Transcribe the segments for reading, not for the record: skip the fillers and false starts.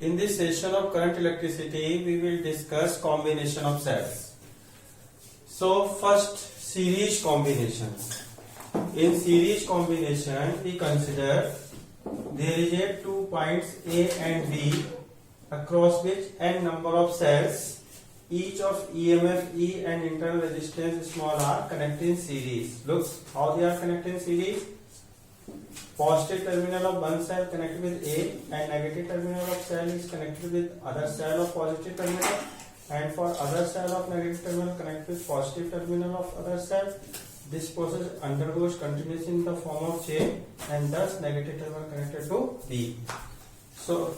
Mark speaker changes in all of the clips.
Speaker 1: In this session of current electricity, we will discuss combination of cells. So first, series combination. In series combination, we consider there is a 2 points A and B across which n number of cells, each of EMF E and internal resistance small r connect in series. Look how they are connected in series. Positive terminal of one cell connected with A and negative terminal of cell is connected with other cell of positive terminal, and for other cell of negative terminal connected with positive terminal of other cell. This process undergoes continuously in the form of chain, and thus negative terminal connected to B. So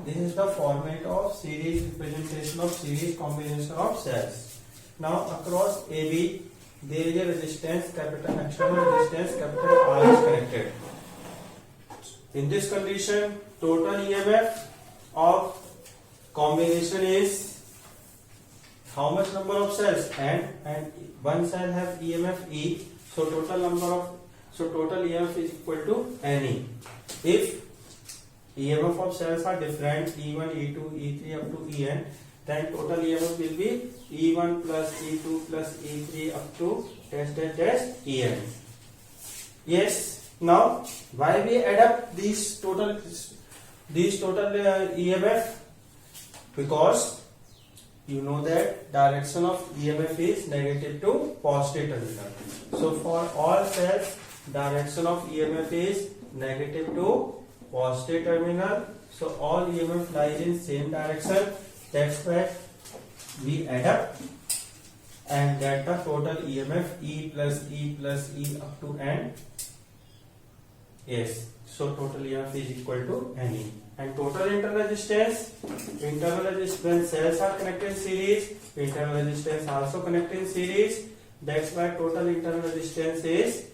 Speaker 1: this is the format of series representation of series combination of cells. Now across AB there is a resistance capital, external resistance capital R is connected. In this condition, total EMF of combination is how much number of cells, and one cell have EMF E, so total EMF is equal to NE. If EMF of cells are different, E1, E2, E3 up to En, then total EMF will be E1 plus E2 plus E3 up to dash En. Yes. Now, why we add up these total EMF? Because you know that direction of EMF is negative to positive terminal. So for all cells, direction of EMF is negative to positive terminal. So all EMF lies in same direction. That's why we add up and get the total EMF E plus E plus E up to N. Yes, so total EMF is equal to NE. And total internal resistance when cells are connected in series, internal resistance also connected in series. That's why total internal resistance is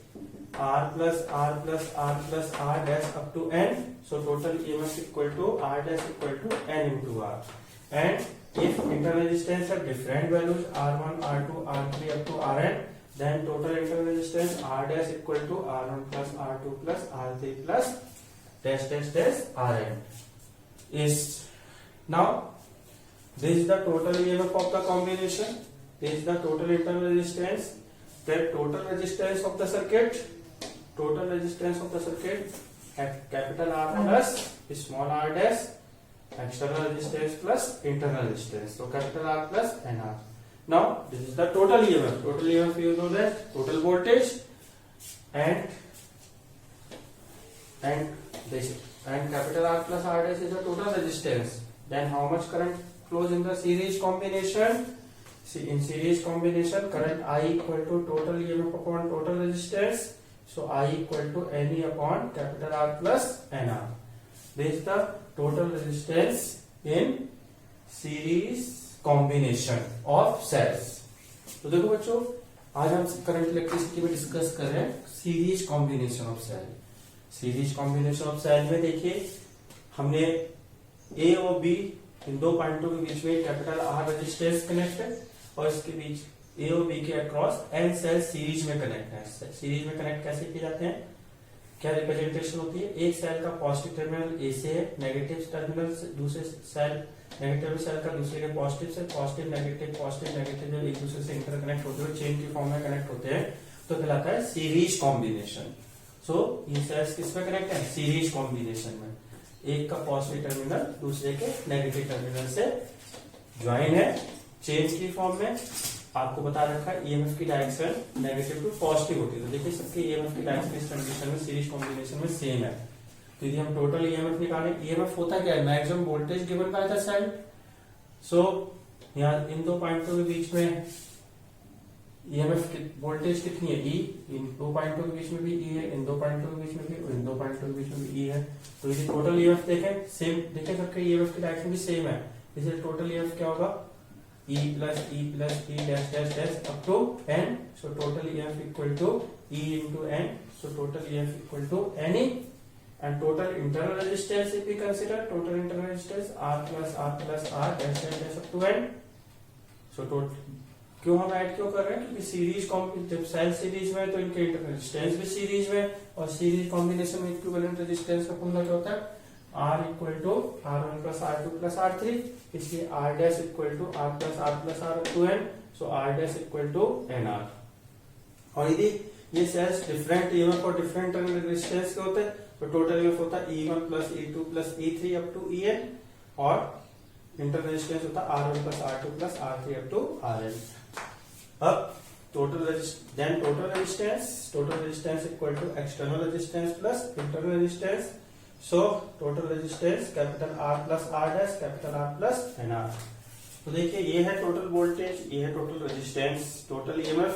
Speaker 1: R plus R plus R plus R dash up to N. So total EMF equal to R dash equal to N into R. And if internal resistance have different values R1, R2, R3 up to Rn, then total internal resistance R dash equal to R1 plus R2 plus R3 plus dash Rn. Is now this is the total EMF of the combination. This is the total internal resistance. Then total resistance of the circuit. Total resistance of the circuit at capital R plus small r dash external resistance plus internal resistance. So capital R plus NR. Now this is the total EMF. Total EMF you know that total voltage and this and capital R plus R dash is the total resistance. Then how much current flows in the series combination? See, in series combination current I equal to total EMF upon total resistance. So I equal to NE upon capital R plus NR. This is the total resistance in series combination of cells. तो देखो बच्चों, आज हम current electricity में discuss कर रहे हैं series combination of cell. Series combination of cell में देखिए हमने ए और बी इन दो पॉइंटों के बीच में कैपिटल आर रेजिस्टेंस कनेक्ट है और इसके बीच ए और बी के अक्रॉस एन सेल सीरीज में कनेक्ट है. सीरीज में कनेक्ट कैसे किए जाते हैं, क्या रिप्रेजेंटेशन होती है? एक सेल का पॉजिटिव टर्मिनल ए से है, नेगेटिव टर्मिनल से दूसरे सेल नेगेटिव सेल का दूसरे के पॉजिटिव से, पॉजिटिव नेगेटिव जो एक दूसरे से इंटरकनेक्ट होते हैं, चेन की फॉर्म में कनेक्ट होते हैं, तो कहलाता है सीरीज कॉम्बिनेशन. सो ये सेल्स किस में कनेक्ट है? सीरीज कॉम्बिनेशन में. एक का पॉजिटिव टर्मिनल दूसरे के नेगेटिव टर्मिनल से ज्वाइन है चेन की फॉर्म में. आपको बता रखा है ईएमएफ की डायरेक्शन नेगेटिव टू पॉजिटिव होती है. तो देखिए सबके ईएमएफ की डायरेक्शन इस कंडीशन में सीरीज कॉम्बिनेशन में सेम है. तो यदि हम टोटल ईएमएफ निकालें, ईएमएफ होता क्या है? Maximum voltage given by the cell. So यहाँ इन दो पॉइंटों के बीच में ईएमएफ वोल्टेज कितनी है? ई. इन दो पॉइंटों के बीच में भी ई है, इन दो पॉइंटों के बीच में भी, और इन दो पॉइंटों के बीच में भी ई है. तो यदि टोटल ईएमएफ देखें सेम, देखें सबके ईएमएफ की डायरेक्शन भी सेम है, इसलिए टोटल ईएमएफ क्या होगा? E plus E dash dash up to N. So total EMF equal to E into N. So total EMF equal to NE. And total internal resistance if we consider, total internal resistance R plus R dash up to N. So total क्यों हम add क्यों कर रहे हैं? क्योंकि series जब cell series में तो इनके इंटरनल रेजिस्टेंस भी सीरीज में, और सीरीज कॉम्बिनेशन में इक्विवेलेंट रेजिस्टेंस का फॉर्मूला क्या होता है? R equal to R1 plus R2 plus R3, इसलिए R dash equal to R plus R2N, so R dash equal to NR। और यदि ये सेल्स डिफरेंट ईएमएफ और डिफरेंट टर्मिनल रेजिस्टेंस के होते हैं तो टोटल ईएमएफ होता है E1 plus E2 plus E3 up to EN, और इंटरनल रेजिस्टेंस होता है R1 plus R2 plus R3 up to RN। अब total resistance equal to external resistance plus internal resistance, so total resistance capital R plus R dash capital R plus NR। तो देखिए ये है total voltage, ये है total resistance, total EMF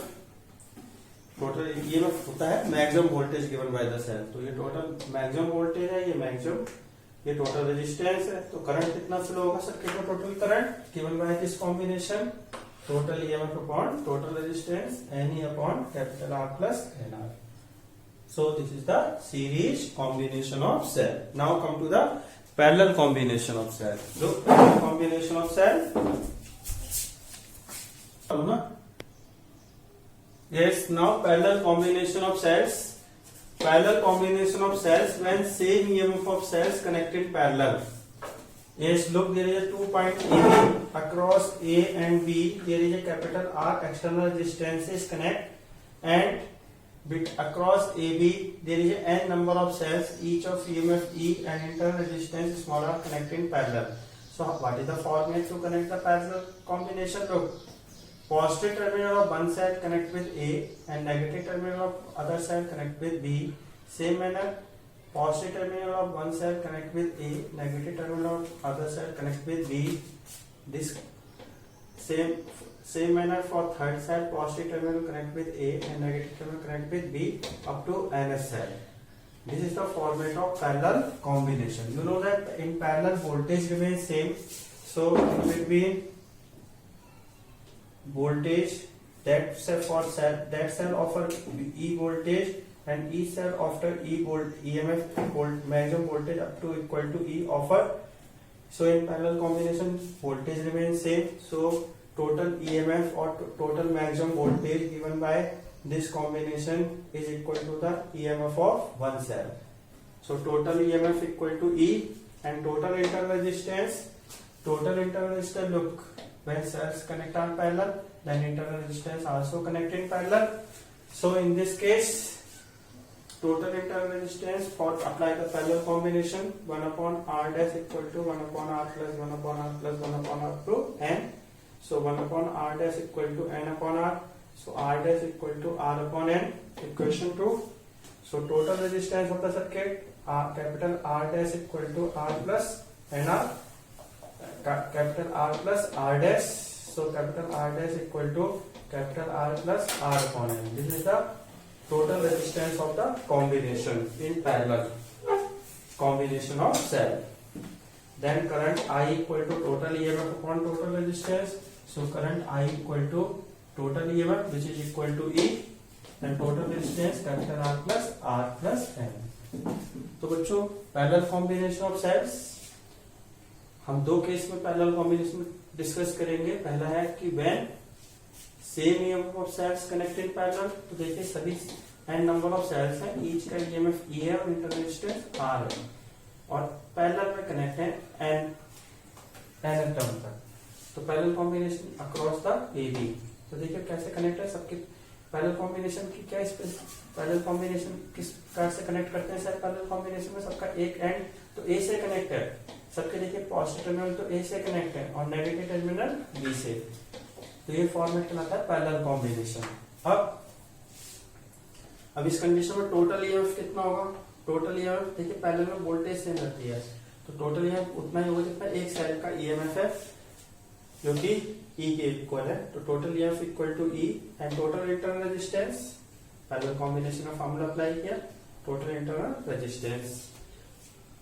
Speaker 1: होता है maximum voltage given by the cell, तो ये टोटल मैक्सिमम वोल्टेज है, ये टोटल रेजिस्टेंस है। तो करंट कितना फ्लो होगा सर्किट में, total current given by this combination total EMF upon total resistance Ne upon capital R plus NR. So this is the series combination of cell. Now come to the parallel combination of cell. Look, parallel combination of cell. Yes, now parallel combination of cells. Parallel combination of cells when same EMF of cells connected parallel. Yes, look, there is a 2 point AB across A and B. There is a capital R external resistances connect, and across AB there is a n number of cells, each of EMF E and internal resistance small r connect in parallel. So what is the format to connect the parallel combination? Look, positive terminal of one side connect with A and negative terminal of other side connect with B. Same manner, positive terminal of one side connect with A, negative terminal of other side connect with B. This same manner for third side, positive terminal connect with A and negative terminal connect with B up to NS side. This is the format of parallel combination. You know that in parallel voltage remains same, so in between voltage that cell offer E voltage, and each cell after EMF maximum voltage up to equal to E offer. So in parallel combination voltage remains same, so total EMF or total maximum voltage given by this combination is equal to the EMF of one cell. So total EMF equal to E, and total internal resistance, look, when cells connect on parallel then internal resistance also connect in parallel. So in this case total internal resistance for apply the parallel combination 1 upon R dash equal to 1 upon R plus 1 upon R plus 1 upon R to N. So 1 upon R dash equal to N upon R. So R dash equal to R upon N. Equation 2. So total resistance of the circuit, capital R dash equal to R plus NR. Capital R plus R dash. So capital R dash equal to capital R plus R upon N. This is the total resistance of the combination in parallel combination of cell. Then current I equal to total EMF upon total resistance. So current I equal to total EMF, which is equal to E, and total resistance capital R plus N. तो बच्चों parallel combination of sales हम दो case में parallel combination discuss करेंगे। पहला है कि when same EMF of cells connected parallel, तो देखिए सभी n नंबर ऑफ सेल्स हैं, ईच का ईएमएफ E है और इंटरनल रेजिस्टेंस R है, और पैरेलल में कनेक्ट है n टर्म तक। तो parallel combination across the AB, तो देखिए कैसे कनेक्ट है सबके। पैरेलल कॉम्बिनेशन की क्या पैरेलल कॉम्बिनेशन किस प्रकार से कनेक्ट करते हैं सर? पैरेलल कॉम्बिनेशन में सबका एक एंड तो A से कनेक्ट है, सबके देखिए पॉजिटिव टर्मिनल तो A से कनेक्ट है और नेगेटिव टर्मिनल B से। तो ये फॉर्मेट कहलाता है पैरेलल कॉम्बिनेशन। अब इस कंडीशन में टोटल ईएमएफ कितना होगा? टोटल ईएमएफ देखिए पैरेलल में वोल्टेज सेम रहती है, तो टोटल ईएमएफ उतना ही होगा जितना एक सेल का ईएमएफ है, जो कि E के इक्वल है। तो total EMF equal to E and total internal resistance, parallel combination का फार्मूला अप्लाई किया, टोटल इंटरनल रेजिस्टेंस।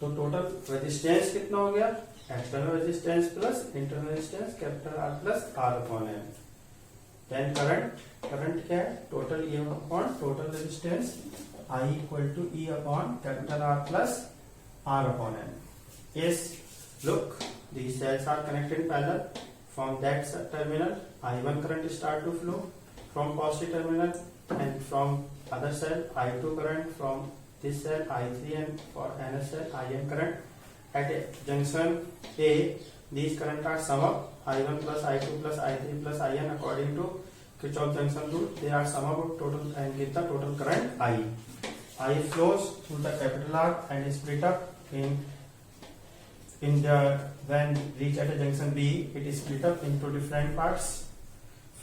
Speaker 1: तो टोटल रेजिस्टेंस कितना हो गया? External resistance plus internal resistance capital R plus R upon N। Then current क्या है? Total EMF upon total resistance I equal to E upon capital R plus R upon N। Yes, look, these cells are connected in parallel. From that terminal, I1 current start to flow from positive terminal, and from other cell I2 current, from this cell I3, and for another cell IN current, at a junction A, these current are sum up I1 plus I2 plus I3 plus IN according to Kirchhoff junction rule. They are sum up of total and give the total current I. I flows through the capital R and is split up in the when reach at a junction B. It is split up into different parts.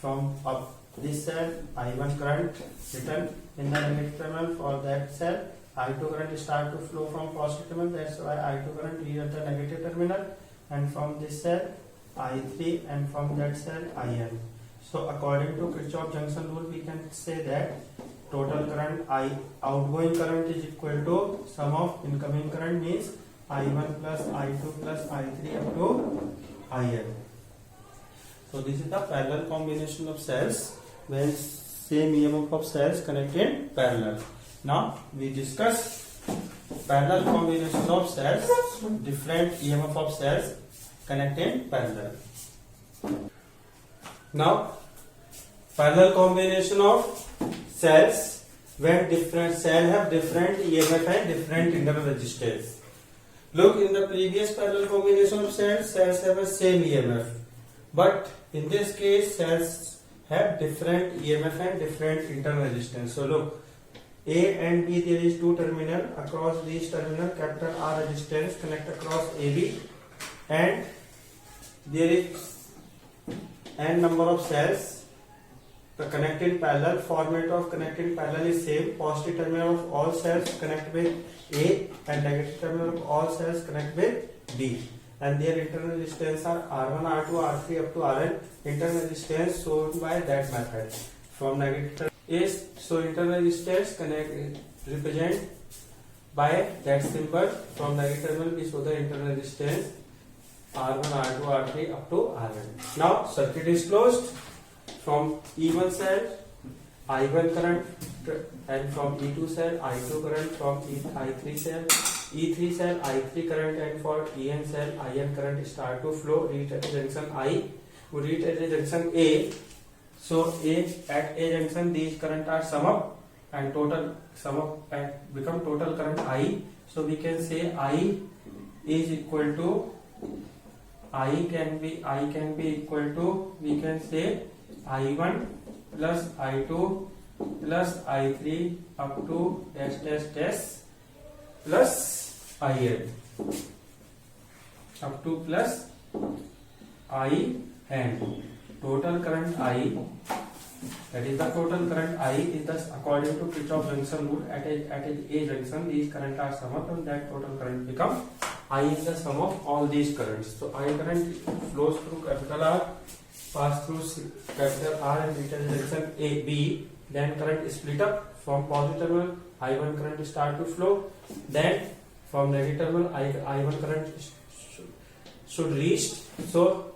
Speaker 1: From up this cell, I1 current written in the negative terminal. For that cell, I2 current start to flow from positive terminal. That's why I2 current is at the negative terminal. And from this cell, I3, and from that cell, IN. So according to Kirchhoff junction rule, we can say that total current outgoing current is equal to sum of incoming current, means I1 plus I2 plus I3 up to IN. So this is the parallel combination of cells when same EMF of cells connected parallel. Now we discuss parallel combination of cells, different EMF of cells connected parallel. Now parallel combination of cells when different cells have different EMF and different internal resistance. Look, in the previous parallel combination of cells have a same EMF, but in this case cells have different EMF and different internal resistance. So look, A and B, there is two terminal. Across these terminal, capital R resistance connect across AB, and there is n number of cells connected parallel. Format of connected parallel is same. Positive terminal of all cells connect with A and negative terminal of all cells connect with B. And their internal resistance are R1, R2, R3 up to Rn. Internal resistance shown by that method. From negative is, so internal resistance represent by that symbol. From negative terminal we show the internal resistance R1, R2, R3 up to Rn. Now circuit is closed. From E1 cell, I1 current, and from E2 cell, I2 current. From I3 cell, E3 cell, I3 current, and for En cell, IN current start to flow. Reach at junction I, we reach at junction A. So at A junction, these current are sum up and total sum up and become total current I. So we can say I is equal to I can be equal to, we can say I1 plus I2 plus I3 up to dash dash dash plus IN up to plus I, and total current I, that is the total current I is thus according to Kirchhoff junction rule. At a junction, these current are sum up and that total current become I is the sum of all these currents. So I current flows through capital R, pass through capital R and reaches junction A, B. Then current is split up. From positive terminal, I1 current start to flow. Then from negative terminal, I1 current should reach. So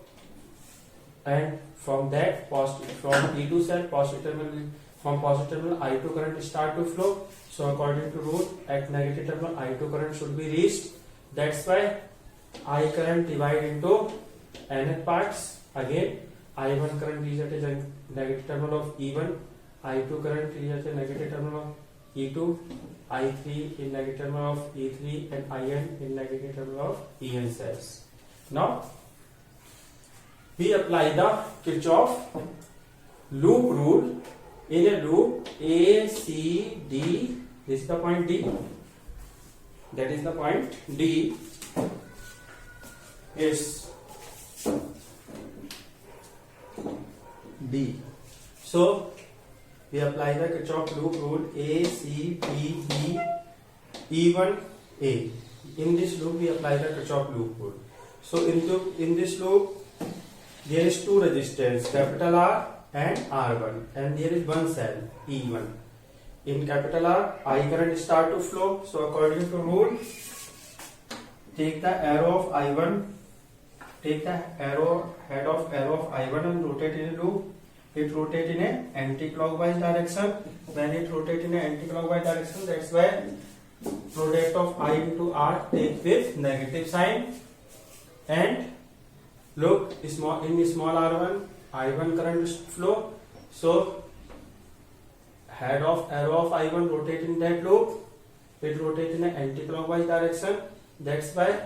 Speaker 1: and from that positive, from E2 cell, positive terminal, from positive terminal I2 current start to flow. So according to rule, at negative terminal I2 current should be reached. That's why I current divide into nth parts. Again, I1 current is at a negative terminal of E1, I2 current is at a negative terminal of E2, I3 in negative terminal of E3, and IN in negative terminal of EN cells. Now we apply the Kirchhoff loop rule in a loop A, C, D. This is the point D. That is the point D is D. So we apply the Kirchhoff loop rule A, C, D, E, E1, A. In this loop we apply the Kirchhoff loop rule. So in this loop there is two resistance, capital R and R1, and there is one cell E1. In capital R, I current start to flow. So according to rule, take the arrow of I1, take the arrow head of arrow of I1 and rotate in a loop. It rotate in a anti-clockwise direction. When it rotate in a anti-clockwise direction, that's why product of I into R take with negative sign. And look, in small R1, I1 current flow. So head of arrow of I1 rotate in that loop. It rotate in an anti-clockwise direction. That's why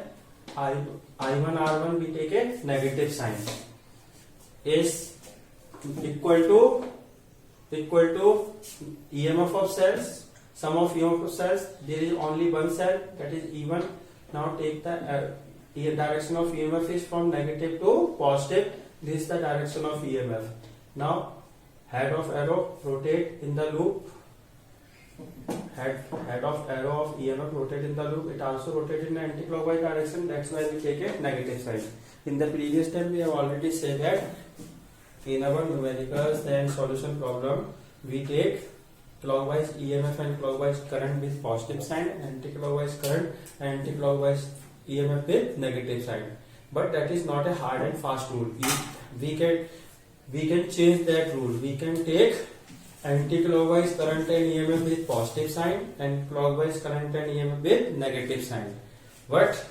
Speaker 1: I1 R1 we take a negative sign. is equal to EMF of cells, sum of EMF of cells. There is only one cell, that is E1. Now take the direction of EMF is from negative to positive. This is the direction of EMF. Now head of arrow rotate in the loop. Head of arrow of EMF rotate in the loop. It also rotates in the anti-clockwise direction. That's why we take a negative sign. In the previous step, we have already said that in our numericals and solution problem, we take clockwise EMF and clockwise current with positive sign, anti-clockwise current and anti-clockwise EMF with negative sign. But that is not a hard and fast rule. We can change that rule. We can take anti-clockwise current and EMF with positive sign and clockwise current and EMF with negative sign. But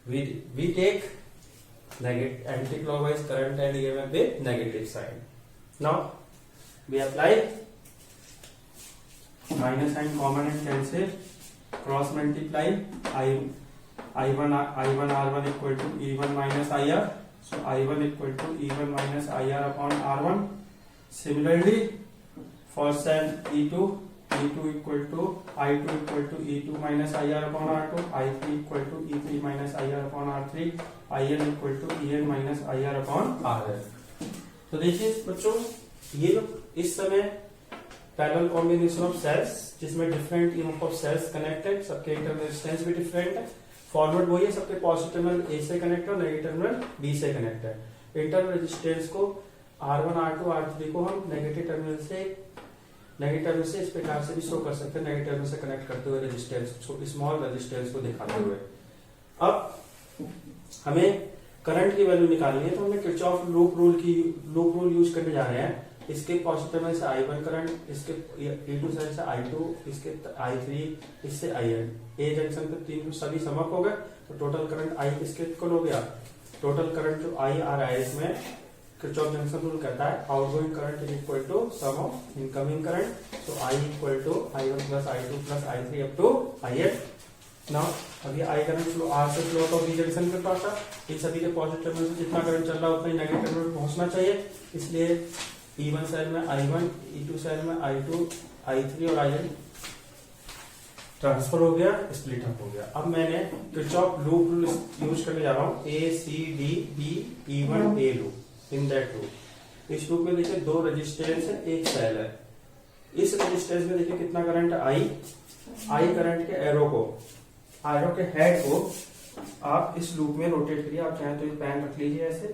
Speaker 1: we take anti-clockwise current and EMF with negative sign. Now we apply minus sign common and cancel, cross multiply. I1 R1 equal to E1 minus IR. So I1 equal to E1 minus IR upon R1. Similarly, for cell E2 equal to I2 equal to E2 minus IR upon R2, I3 equal to E3 minus IR upon R3, IN equal to EN minus IR upon RN. तो देखिए बच्चों, ये इस समय parallel combination of cells जिसमें different EMF of cells connected, सबके internal resistance भी different है, फॉरवर्ड वही है, सबके पॉजिटिव टर्मिनल ए से कनेक्ट और नेगेटिव टर्मिनल बी से कनेक्ट है. इंटरनल रेजिस्टेंस को R1 R2 R3 को हम नेगेटिव टर्मिनल से इस प्रकार से भी शो कर सकते हैं, नेगेटिव टर्मिनल से कनेक्ट करते हुए रेजिस्टेंस, स्मॉल रेजिस्टेंस को दिखाते हुए. अब हमें करंट की वैल्यू निकालनी है, तो हमने किरचॉफ लूप रूल यूज करने जा रहे हैं. इसके पॉजिटिव टर्मिनल से I1 करंट, इसके E2 साइड से I2, इसके I3, इससे IN. ए जंक्शन पे तीन सभी समअप हो गए, तो टोटल करंट I किसके इक्वल हो गया? टोटल करंट जो I आ रहा है इसमें किरचॉफ जंक्शन रूल कहता है outgoing current is equal to sum of incoming current. So I equal to I1 plus I2 plus I3 up to IN. Now अभी I करंट फ्लो R से flow तो B junction पे पहुंचा. इन सभी के positive terminal से जितना current चल रहा है उतना ही नेगेटिव टर्मिनल पहुंचना चाहिए. इसलिए E1 सेल में I1, E2 सेल में I2, I3 और IN ट्रांसफर हो गया, स्प्लिट अप हो गया. अब मैंने किरचॉफ लूप रूल यूज करने जा रहा हूँ. ACDB E1 A loop. In that loop, इस लूप में देखिए दो रेजिस्टेंस है, एक सेल है. इस रेजिस्टेंस में देखिए कितना करंट है I करंट के एरो के हेड को आप इस लूप में रोटेट करिए. आप चाहें तो ये पेन रख लीजिए, ऐसे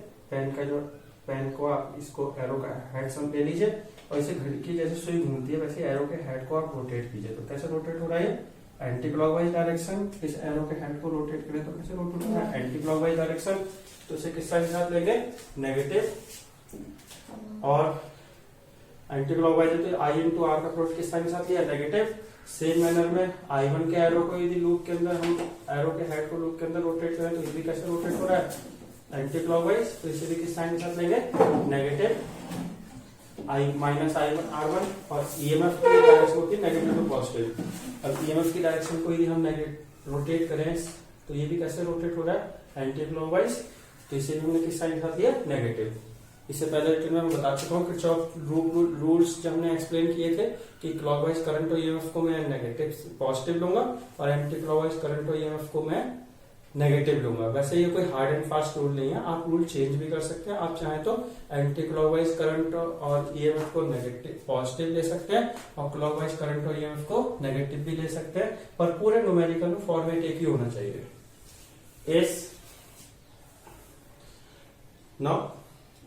Speaker 1: पेन को आप इसको एरो का हेड सम ले लीजिए और इसे घड़ी की जैसे सुई घूमती है वैसे एरो के हेड को आप रोटेट कीजिए. तो कैसे रोटेट हो रहा है? Anti clockwise direction. इस एरो के हेड को रोटेट करें तो कैसे रोटेट हो रहा है? Anti clockwise direction. तो इसे किस साइड के साथ लेंगे? नेगेटिव. और एंटी क्लॉकवाइज तो I इंटू R का प्रोडक्ट किस साइड के साथ लिया? नेगेटिव. सेम मैनर में I1 के एरो को यदि लूप के अंदर हम एरो के हेड को लूप के अंदर रोटेट करें तो ये भी कैसे रोटेट हो रहा है? Anti clockwise. तो इसे भी किस साइन के साथ लेंगे? Negative. I minus I1 R1. और EMF की डायरेक्शन होती है नेगेटिव टू पॉजिटिव. अब EMF की डायरेक्शन को यदि हम रोटेट करें तो ये भी कैसे रोटेट हो रहा है? Anti clockwise. तो इसे भी हमने किस साइन के साथ लिया? नेगेटिव. इससे पहले लेक्चर में मैं बता चुका हूँ किरचॉफ रूल्स जब हमने एक्सप्लेन किए थे कि क्लॉकवाइज करंट और EMF को मैं नेगेटिव पॉजिटिव लूंगा और एंटी क्लॉकवाइज करंट और EMF को मैं नेगेटिव लूंगा. वैसे ये कोई हार्ड एंड फास्ट रूल नहीं है, आप रूल चेंज भी कर सकते हैं. आप चाहें तो एंटी क्लॉकवाइज करंट और EMF को नेगेटिव पॉजिटिव ले सकते हैं और क्लॉकवाइज करंट और EMF को नेगेटिव भी ले सकते हैं, पर पूरे न्यूमेरिकल में फॉर्मेट एक ही होना चाहिए. नाउ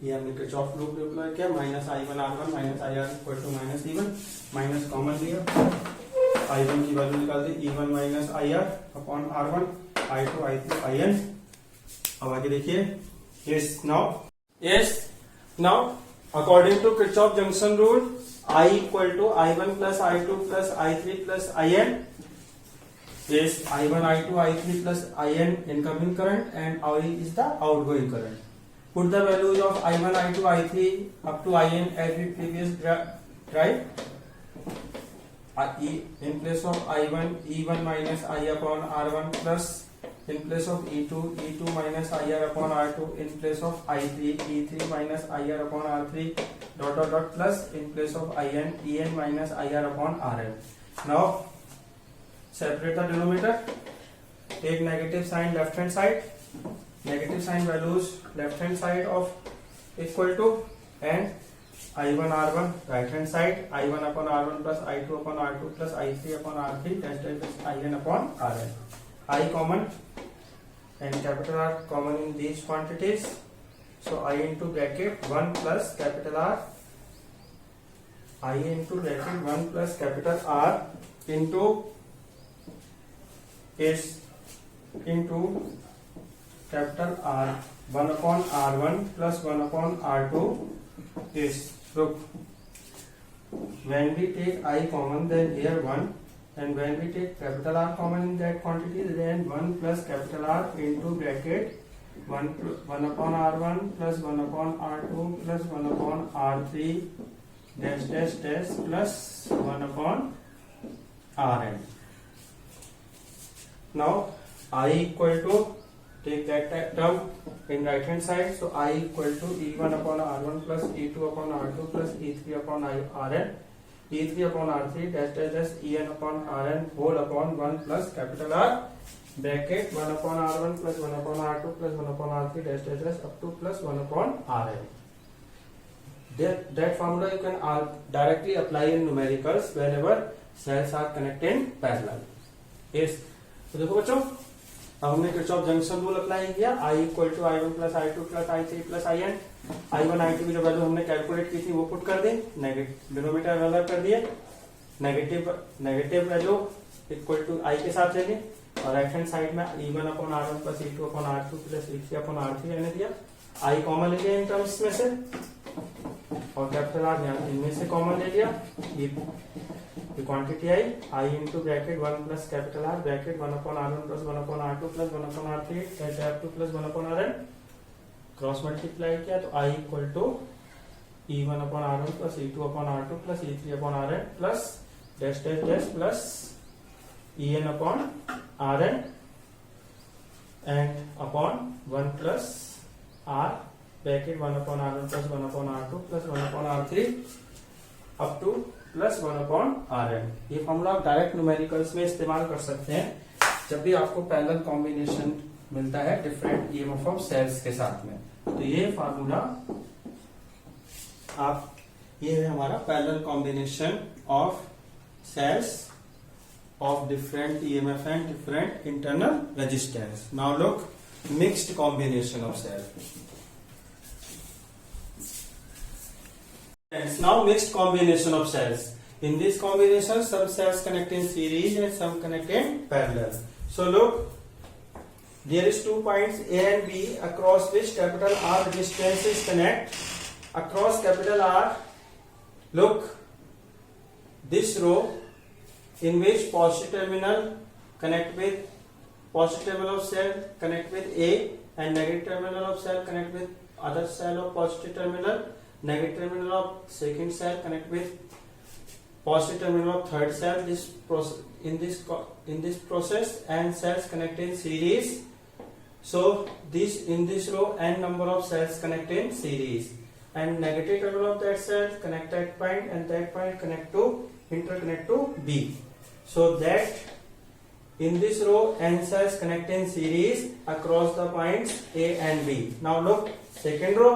Speaker 1: ये हमने किरचॉफ लूप अप्लाई किया. Minus I1 R1 minus IR equal to minus E1. Minus common लिया, I1 की वैल्यू निकाल दी. E1 minus IR upon R1, I2 I3 IN. अब आगे देखिए. Yes now according to Kirchhoff junction rule I equal to I1 plus I2 plus I3 plus IN. Yes, I1 I2 I3 plus IN incoming current and I is the outgoing current. Put the values of I1 I2 I3 up to IN as we previous tried. In place of I1 E1 minus I upon R1 plus in place of E2 minus IR upon R2, in place of I3 E3 minus IR upon R3 dot dot dot plus in place of En minus IR upon Rn. Now separate the denominator, take negative sign left hand side, negative sign values left hand side of equal to, and I1 R1 right hand side, I1 upon R1 plus I2 upon R2 plus I3 upon R3 dash dash In upon Rn. I common and capital R common in these quantities, so I into bracket 1 plus capital R, I into bracket 1 plus capital R into is into capital R 1 upon R1 plus 1 upon R2 is, look, when we take I common then here 1, and when we take capital R common in that quantity then 1 plus capital R into bracket 1 upon R1 plus 1 upon R2 plus 1 upon R3 dash dash dash plus 1 upon Rn. Now I equal to, take that term in right hand side, so I equal to E1 upon R1 plus E2 upon R2 plus E3 upon Rn, E3 upon R3 dash dash dash En upon Rn whole upon 1 plus capital R bracket 1 upon R1 plus 1 upon R2 plus 1 upon R3 dash dash dash up to plus 1 upon Rn. That formula you can directly apply in numericals whenever cells are connected in parallel. Yes. तो देखो बच्चों, अब हमने Kirchhoff junction rule apply किया, I equal to I1 plus I2 plus I3 plus In, I1 I2 की जो value हमने calculate की थी वो पुट कर दी, डिनोमिनेटर अलग कर दिए, negative value equal to I के साथ ले ली, और राइट हैंड साइड में E1 upon R1 plus E2 upon R2 plus E3 upon R3 रहने दिया, I कॉमन ले लिया इन टर्म्स में से, और कैपिटल R इनमें से कॉमन ले लिया, ये क्वांटिटी आई I into bracket 1 plus capital R bracket 1 upon R1 plus 1 upon R2 plus 1 upon R3 कैसे R2 plus 1 upon Rn cross multiply किया तो I equal to E1 upon R1 plus E2 upon R2 plus E3 upon Rn plus dash dash dash plus En upon Rn and upon 1 plus R bracket 1 upon R1 plus 1 upon R2 plus 1 upon R3 up two plus 1 upon Rn. ये formula आप direct numericals में इस्तेमाल कर सकते हैं जब भी आपको पैरेलल कॉम्बिनेशन मिलता है डिफरेंट ईएमएफ ऑफ सेल्स के साथ में. तो ये फॉर्मूला आप, ये है हमारा parallel combination of cells of different EMF and different internal resistance. Now look, mixed combination of cells. Now mixed combination of cells. In this combination, some cells connect in series and some connect in parallel. So look, there is 2 points A and B across which capital R resistances connect. Across capital R, look, this row in which positive terminal connect with positive terminal of cell connect with A and negative terminal of cell connect with other cell of positive terminal. Negative terminal of second cell connect with positive terminal of third cell. In this process and cells connect in series. So this in this row n number of cells connect in series, and negative terminal of that cell connect that point and that point interconnect to B. So that in this row n cells connect in series across the points A and B. Now look, second row.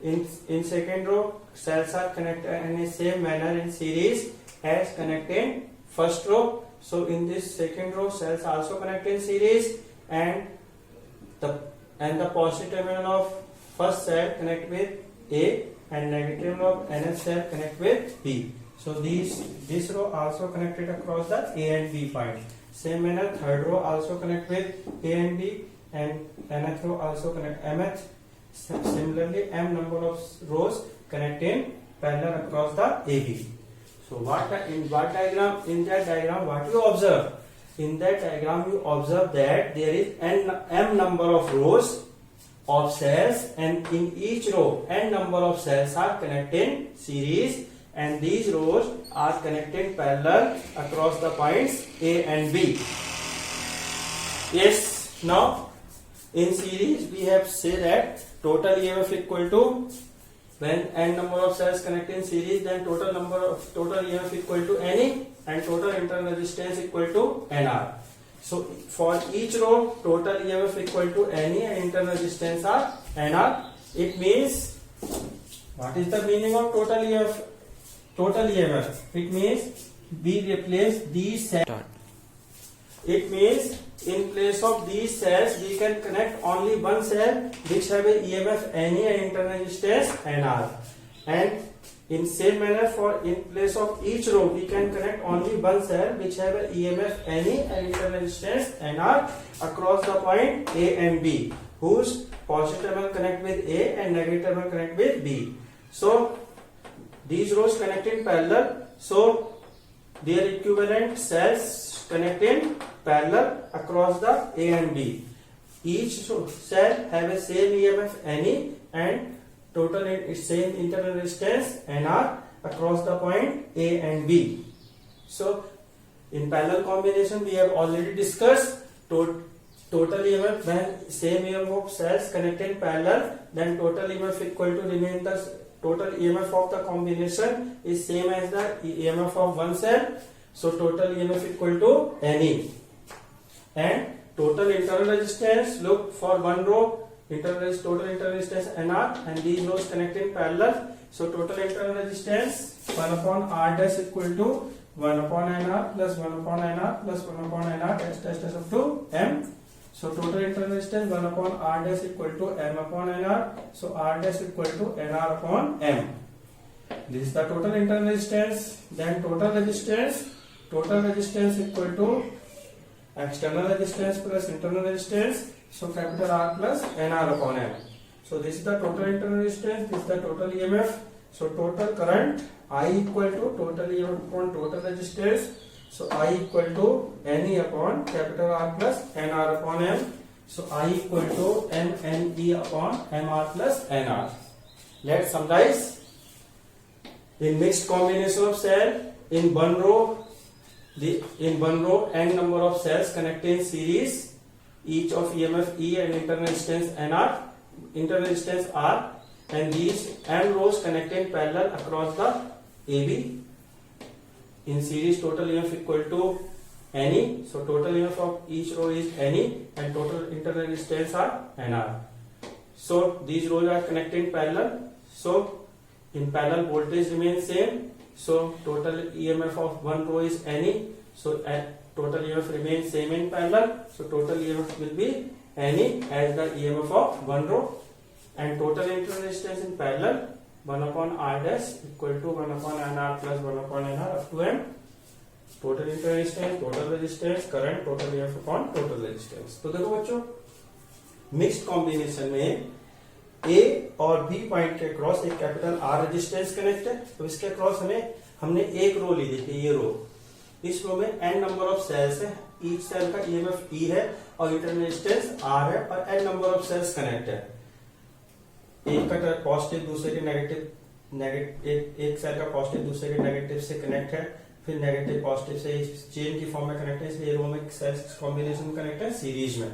Speaker 1: In second row, cells are connected in the same manner in series as connected in first row. So in this second row, cells also connect in series, and the positive terminal of first cell connect with A and negative terminal of nth cell connect with B. So this row also connected across the A and B point. Same manner, third row also connect with A and B, and nth row also connect mth. Similarly, m number of rows connect in parallel across the AB. So in that diagram, what you observe? In that diagram, you observe that there is m number of rows of cells, and in each row, n number of cells are connected in series, and these rows are connected parallel across the points A and B. Yes. Now in series we have said that total EMF equal to, when n number of cells connect in series, then total EMF equal to NE and total internal resistance equal to NR. So for each row total EMF equal to NE and internal resistance are NR. It means, what is the meaning of total EMF? Total EMF, it means we replace these cells. It means in place of these cells we can connect only one cell which have a EMF NE and internal resistance NR, and in same manner for in place of each row we can connect only one cell which have a EMF NE and internal resistance NR across the point A and B, whose positive terminal connect with A and negative terminal connect with B. So these rows connect in parallel, so their equivalent cells connect in parallel across the A and B. Each cell have a same EMF NE and total same internal resistance NR across the point A and B. So in parallel combination we have already discussed total EMF. When same EMF of cells connect in parallel, then total EMF equal to remain the total EMF of the combination is same as the EMF of one cell. So total EMF equal to NE. And total internal resistance, look for one row, total internal resistance NR, and these rows connect in parallel. So total internal resistance 1 upon R dash equal to 1 upon NR plus 1 upon NR plus 1 upon NR dash up to M. So total internal resistance 1 upon R dash equal to M upon NR. So R dash equal to NR upon M. This is the total internal resistance. Then total resistance equal to external resistance plus internal resistance. So capital R plus NR upon M. So this is the total internal resistance. This is the total EMF. So total current I equal to total EMF upon total resistance. So I equal to NE upon capital R plus NR upon M. So I equal to MNE upon MR plus NR. Let's summarize. In mixed combination of cell, in one row n number of cells connect in series, each of EMF E and internal resistance R, and these m rows connect in parallel across the AB. In series total EMF equal to NE, so total EMF of each row is NE and total internal resistance are NR. So these rows are connected in parallel, so in parallel voltage remains same, so total EMF of one row is NE, so total EMF remains same in parallel, so total EMF will be NE as the EMF of one row, and total internal resistance in parallel 1 upon R dash equal to 1 upon NR plus 1 upon NR up to M. Total internal resistance, total resistance, current, total EMF upon total resistance. तो देखो बच्चों, mixed combination में A और B point के cross एक capital R resistance connect है, तो इसके क्रॉस हमने एक रो ली, देखिए ये रो, इस रो में n नंबर ऑफ सेल्स है, ईच सेल का EMF E है और इंटरनल रेजिस्टेंस R है और n number of cells connect है, एक का पॉजिटिव दूसरे के नेगेटिव, एक सेल का पॉजिटिव दूसरे के नेगेटिव से कनेक्ट है, फिर नेगेटिव पॉजिटिव से चेन की फॉर्म में कनेक्ट है, इसलिए रो में सेल्स कॉम्बिनेशन कनेक्ट है सीरीज में।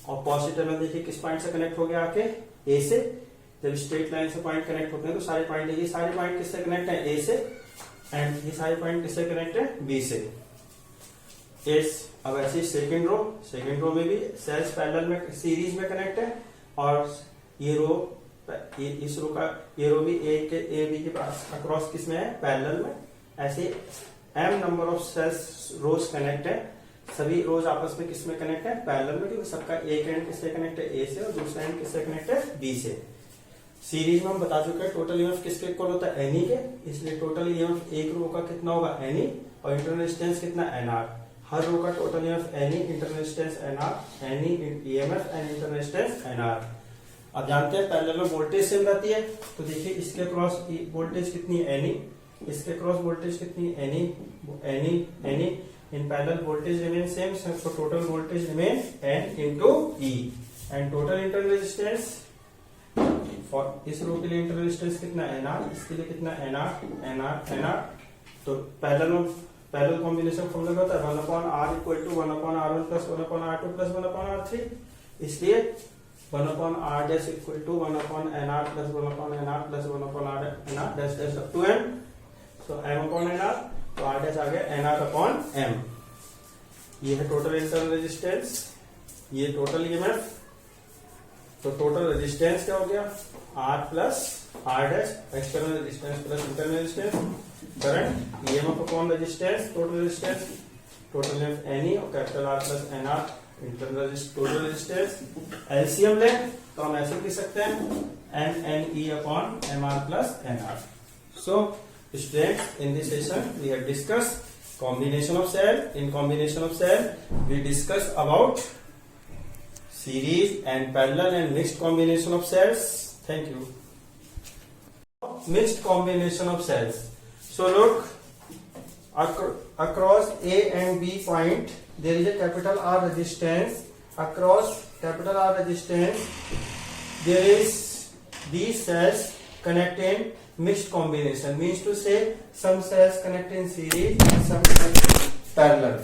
Speaker 1: और पॉजिटिव में देखिए किस पॉइंट से कनेक्ट हो गया आके ए से, जब स्ट्रेट लाइन से पॉइंट कनेक्ट होते हैं तो सारे पॉइंट, ये सारे पॉइंट किससे कनेक्ट है ए से, एंड ये सारे पॉइंट किससे कनेक्ट है बी से। अब ऐसे सेकेंड रो में भी सेल्स पैरेलल में सीरीज में कनेक्ट है, और ये रो इस रो का ये रो भी ए बी के पास अक्रॉस किसमें है पैरेलल में। ऐसे m number of cells rows connect है, सभी रोज आपस में किसमें कनेक्ट है पैरेलल में, क्योंकि सबका एक एंड किससे कनेक्ट है ए से और दूसरा एंड किससे कनेक्ट है बी से। सीरीज में हम बता चुके हैं टोटल ईएमएफ किसके इक्वल होता है एनई के, इसलिए टोटल ईएमएफ एक रो का कितना होगा एनई और इंटरनल रेजिस्टेंस कितना एनआर। हर रो का total EMF n E, internal resistance n r, n E EMF and internal resistance n r. अब जानते हैं पैरेलल में वोल्टेज सेम रहती है, तो देखिए इसके क्रॉस वोल्टेज कितनी है एनई, इसके क्रॉस वोल्टेज कितनी है n E, in parallel voltage remain same, so total voltage remain n into E, and total internal resistance for इस रो के लिए इंटरनल रेजिस्टेंस कितना एनआर, इसके लिए कितना एनआर, तो पैरेलल में पैरेलल कॉम्बिनेशन फॉर्मूला होता है 1/r equal to 1/r1 plus 1/r2 plus 1/r3, इसलिए 1/r dash equal to 1/nr plus 1/nr plus 1/nr dash dash up to n, so m/nr, तो r डैश आ गया nr/m। ये है total internal resistance, ये total EMF, तो total resistance क्या हो गया R plus R dash, external resistance plus internal resistance, current EMF upon resistance, total resistance, total EMF NE और capital R plus NR, internal total resistance. LCM लें तो हम ऐसे लिख सकते हैं NNE upon MR plus NR। So students, in this session we have discussed combination of cell. In combination of cell we discussed about series and parallel and mixed combination of cells. Thank you. Mixed combination of cells. So look, across A and B point there is a capital R resistance. Across capital R resistance there is these cells connect in mixed combination, means to say some cells connect in series and some connect parallel.